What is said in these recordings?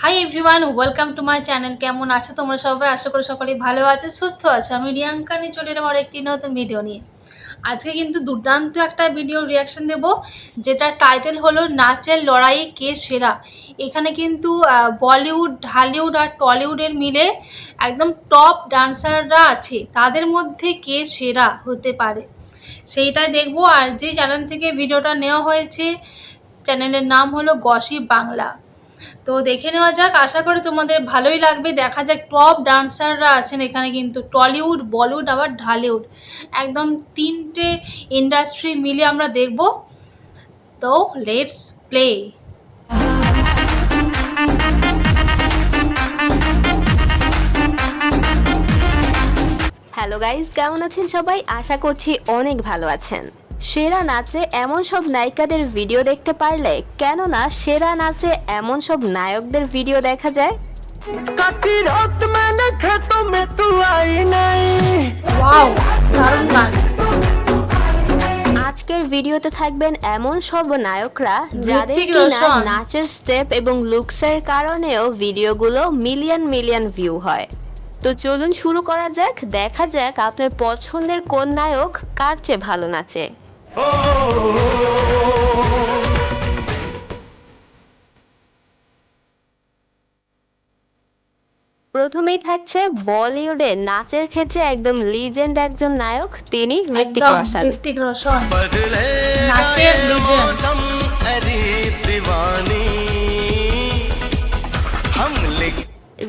Hi everyone, welcome to my channel. কেমন আছো তোমরা সবাই? আশা করি সকলেই ভালো আছো, সুস্থ আছো। আমি রিয়াঙ্কা নিয়ে চলে এলাম আর একটি নতুন ভিডিও নিয়ে। আজকে কিন্তু দুর্দান্ত একটা ভিডিও রিয়াকশন দেব, যেটা টাইটেল হলো নাচের লড়াইয়ে কে সেরা। এখানে কিন্তু বলিউড, ঢালিউড আর টলিউডের মিলে একদম টপ ডান্সাররা আছে, তাদের মধ্যে কে সেরা হতে পারে সেইটাই দেখবো। আর যে চ্যানেল থেকে ভিডিওটা নেওয়া হয়েছে, চ্যানেলের নাম হলো গসিপ বাংলা। তো দেখে নেওয়া যাক, আশা করি তোমাদের ভালোই লাগবে। দেখা যাক টপ ডান্সাররা আছেন এখানে, কিন্তু টলিউড, বলিউড আবার ঢালিউড, একদম তিনটে ইন্ডাস্ট্রি মিলে আমরা দেখব। তো লেটস প্লে। হ্যালো গাইজ, কেমন আছেন সবাই? আশা করছি অনেক ভালো আছেন। সেরা নাচে এমন সব নায়িকাদের ভিডিও দেখতে পারলে কেননা সেরা নাচে এমন সব নায়কদের ভিডিও দেখা যায়। ওয়াও, দারুণ গান। আজকের ভিডিওতে থাকবেন এমন সব নায়করা যাদের ঋত্বিক কিনা রোশন। নাচের স্টেপ এবং লুকসের কারণেও ভিডিওগুলো মিলিয়ন ভিউ হয়। তো চলুন শুরু করা যাক, দেখা যাক আপনার পছন্দের কোন নায়ক কার চেয়ে ভালো নাচে। প্রথমেই থাকছে বলিউডে নাচের ক্ষেত্রে একদম লিজেন্ড একজন নায়ক, তিনি ঋত্বিক একদম রোশন। ঋত্বিক রোশন, নাচের লিজেন্ড।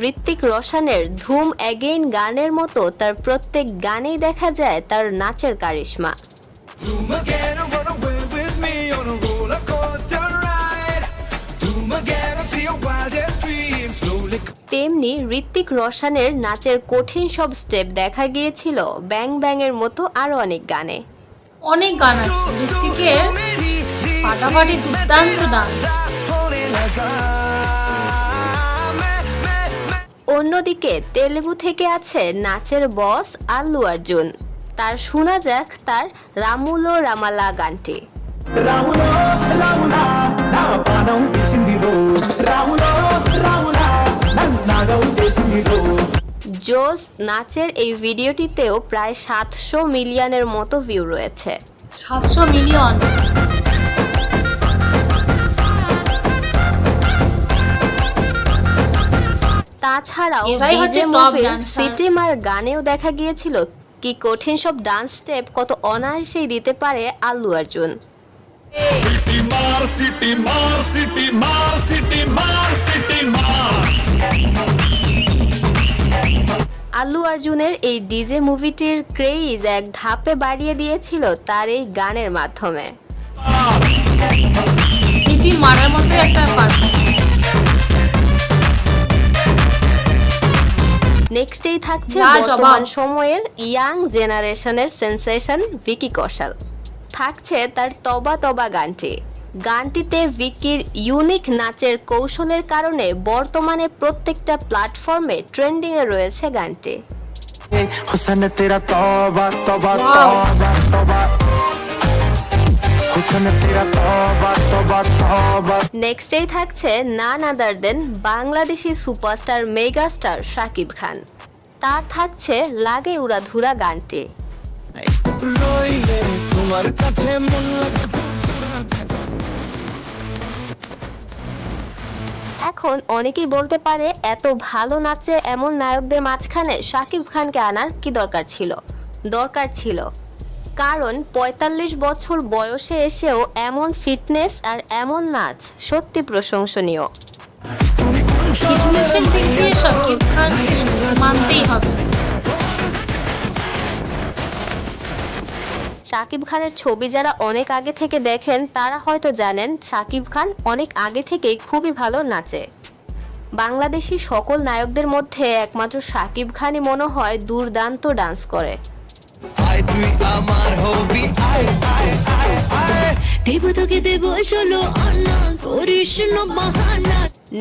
ঋত্বিক রোশনের ধুম অ্যাগেইন গানের মতো তার প্রত্যেক গানেই দেখা যায় তার নাচের কারিশমা। তেমনি ঋত্বিক রোশনের নাচের কঠিন সব স্টেপ দেখা গিয়েছিল ব্যাং ব্যাং এর মতো আরো অনেক গানে। অনেক গান আছে ঋত্বিকের, ফাটাফাটি দুর্দান্ত ডান্স। অন্যদিকে তেলেগু থেকে আছে নাচের বস আল্লু অর্জুন। তার শোনা যাক তার রামুলো রামালা গানটি। জোস নাচের এই ভিডিওটিতেও প্রায় 700 মিলিয়নের মতো ভিউ রয়েছে। 700 মিলিয়ন। তাছাড়াও এরাই হচ্ছে ডিজে top মুভির dancer। সিটিমার গানেও দেখা গিয়েছিল কি কঠিন সব ডান্স স্টেপ কত অনায়াসেই দিতে পারে আল্লু অর্জুন। সিটি মার সিটি মার সিটি মার সিটি মার সিটি মার। আল্লু অর্জুনের এই ডিজে মুভিটির ক্রেজ এক ধাপে বাড়িয়ে দিয়েছিল তার এই গানের মাধ্যমে। সিটি মারার মতো একটা পারফরম্যান্স। নেক্সটেই থাকছে লাজবাব। বর্তমান সময়ের ইয়াং জেনারেশনের সেন্সেশন ভিকি কৌশল। থাকছে তার তবা তবা গানটিতে ভিকির ইউনিক নাচের কৌশলের কারণে বর্তমানে প্রত্যেকটা প্ল্যাটফর্মে ট্রেন্ডিং এ রয়েছে গানটি। हुस्न तेरा तौबा तौबा Wow. तौबा तौबा हुस्न तेरा तौबा तौबा तौबा। নেক্সটেই থাকছে নান আদার দেন বাংলাদেশি সুপারস্টার মেগাস্টার শাকিব খান। তার থাকছে লাগে উড়াধুরা গানটি। এখন অনেকেই বলতে পারে এত ভালো নাচে এমন নায়কদের মাঝখানে শাকিব খানকে আনার কি দরকার ছিল কারণ ৪৫ বছর বয়সে এসেও এমন ফিটনেস আর এমন নাচ সত্যি প্রশংসনীয়। ফিটনেসের দিক দিয়ে শাকিব খান মানতেই হবে। শাকিব খানের ছবি যারা অনেক আগে থেকে দেখেন তারা হয়তো জানেন শাকিব খান অনেক আগে থেকেই খুবই ভালো নাচে। বাংলাদেশি সকল নায়কদের মধ্যে একমাত্র শাকিব খানই মনে হয় দুর্দান্ত ডান্স করে।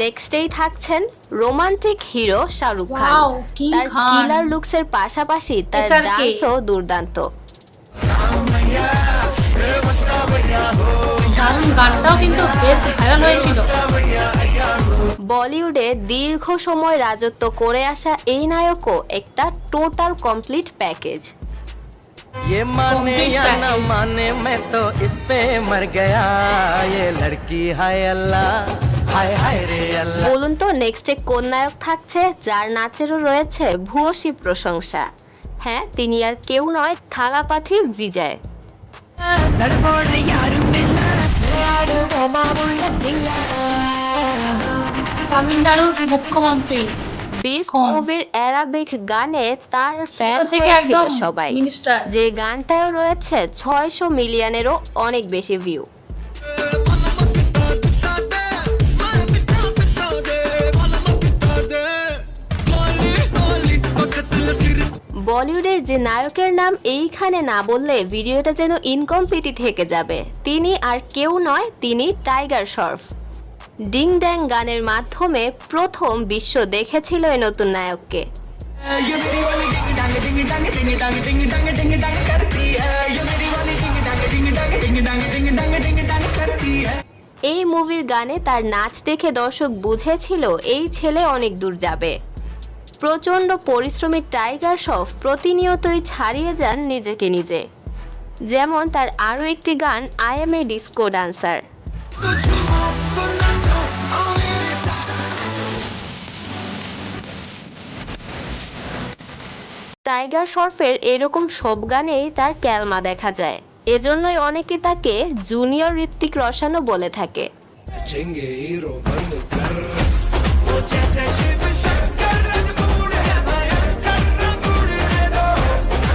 নেক্সটেই থাকছেন romantic hero Shahrukh Khan. Wow, King তার Khan। কিলার লুকসের পাশাপাশি তার SRK ডান্সও দুর্দান্ত। দারুণ গানটাও কিন্তু বেশ ভাইরাল হয়েছিল। বলিউডে দীর্ঘ সময় রাজত্ব করে আসা এই নায়কও একটা টোটাল কমপ্লিট প্যাকেজ। ये माने Complete या न package. माने मैं तो इस पे मर गया ये लड़की हाय अल्लाह हाय हाय रे अल्लाह। বলুন তো নেক্সটে কোন নায়ক থাকছে যার নাচেরও রয়েছে ভূয়সী প্রশংসা? হ্যাঁ, তিনি আর কেউ নয়, থালাপাথি বিজয়। তামিলনাড়ুর মুখ্যমন্ত্রী বিস্ট কোন? মুভির অ্যারাবিক গানে তার ফ্যান ছোট থেকে হয়েছিল একদম সবাই, মিনিস্টার। যে গানটাও রয়েছে 600 মিলিয়নেরও অনেক বেশি ভিউ। বলিউডের যে নায়কের নাম এইখানে না বললে ভিডিওটা যেন ইনকমপ্লিটই থেকে যাবে, তিনি আর কেউ নয়, তিনি টাইগার শ্রফ। ডিং ড্যাং গানের মাধ্যমে প্রথম বিশ্ব দেখেছিল এই নতুন নায়ককে। এই মুভির গানে তার নাচ দেখে দর্শক বুঝেছিল এই ছেলে অনেক দূর যাবে। প্রচণ্ড পরিশ্রমী টাইগার শ্রফ প্রতিনিয়তই ছাড়িয়ে যান নিজেকে নিজে। যেমন তার আরও একটি গান I am a disco dancer. Tiger শ্রফের এরকম সব গানেই তার ক্যালমা দেখা যায়, এজন্যই অনেকে তাকে জুনিয়র ঋত্বিক রোশনও বলে থাকে।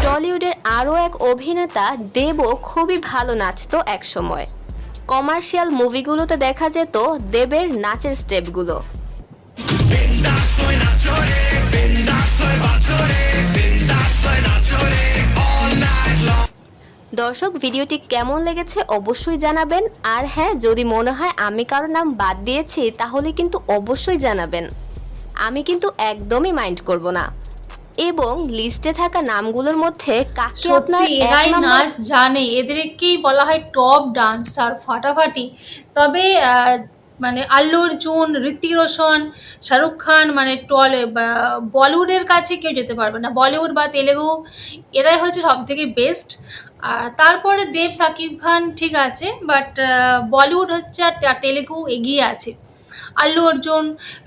টলিউডের আরও এক অভিনেতা দেবও খুবই ভালো নাচতো একসময়। কমার্শিয়াল মুভিগুলোতে দেখা যেত দেবের নাচের স্টেপগুলো। দর্শক, ভিডিওটি কেমন লেগেছে অবশ্যই জানাবেন। আর হ্যাঁ, যদি মনে হয় আমি কারো নাম বাদ দিয়েছি তাহলে কিন্তু অবশ্যই জানাবেন, আমি কিন্তু একদমই মাইন্ড করব না। এবং লিস্টে থাকা নামগুলোর মধ্যে কাকে আপনার সত্যি এক এরাই নম্বর নাচ জানে, এদেরকেই বলা হয় টপ ডান্সার ফাটাফাটি। তবে মানে আল্লু অর্জুন, ঋত্বিক রোশন, শাহরুখ খান, মানে বলিউডের কাছে কেউ যেতে পারবে না। বলিউড বা তেলেগু এরাই হচ্ছে সব থেকে বেস্ট। আর তারপরে দেব, সাকিব খান ঠিক আছে, বাট বলিউড হচ্ছে আর তেলেগু এগিয়ে আছে। আল্লু অর্জুন,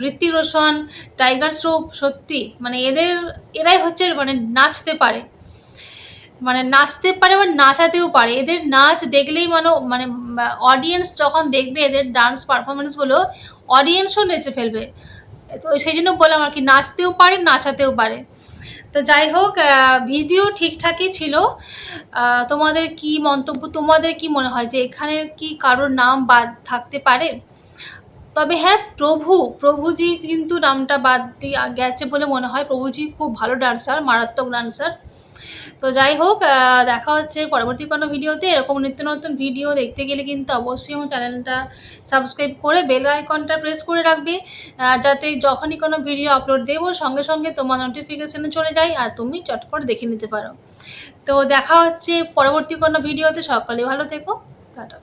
ঋত্বিক রোশন, টাইগার শ্রফ, সত্যি মানে এরাই হচ্ছে মানে নাচতে পারে, মানে নাচতে পারে বা নাচাতেও পারে। এদের নাচ দেখলেই মানে অডিয়েন্স যখন দেখবে এদের ডান্স পারফরমেন্সগুলো, অডিয়েন্সও নেচে ফেলবে। তো সেই জন্য বললাম আর কি, নাচতেও পারে নাচাতেও পারে। তো যাই হোক, ভিডিও ঠিকঠাকই ছিল। তোমাদের কি মন্তব্য, তোমাদের কি মনে হয় যে এখানে কি কারোর নাম বাদ থাকতে পারে? তবে হ্যাঁ, প্রভুজি কিন্তু নামটা বাদ দিয়ে গেছে বলে মনে হয়। প্রভুজি খুব ভালো ডান্সার, মারাত্মক ডান্সার। তো যাই হোক, দেখা হচ্ছে পরবর্তী কোনো ভিডিওতে। এরকম নিত্য নতুন ভিডিও দেখতে গেলে কিন্তু অবশ্যই আমার চ্যানেলটা সাবস্ক্রাইব করে বেল আইকনটা প্রেস করে রাখবে, যাতে যখনই কোনো ভিডিও আপলোড দেবো সঙ্গে সঙ্গে তোমার নোটিফিকেশানে চলে যায় আর তুমি চট করে দেখে নিতে পারো। তো দেখা হচ্ছে পরবর্তী কোনো ভিডিওতে। সকালে ভালো থেকো, টাটা।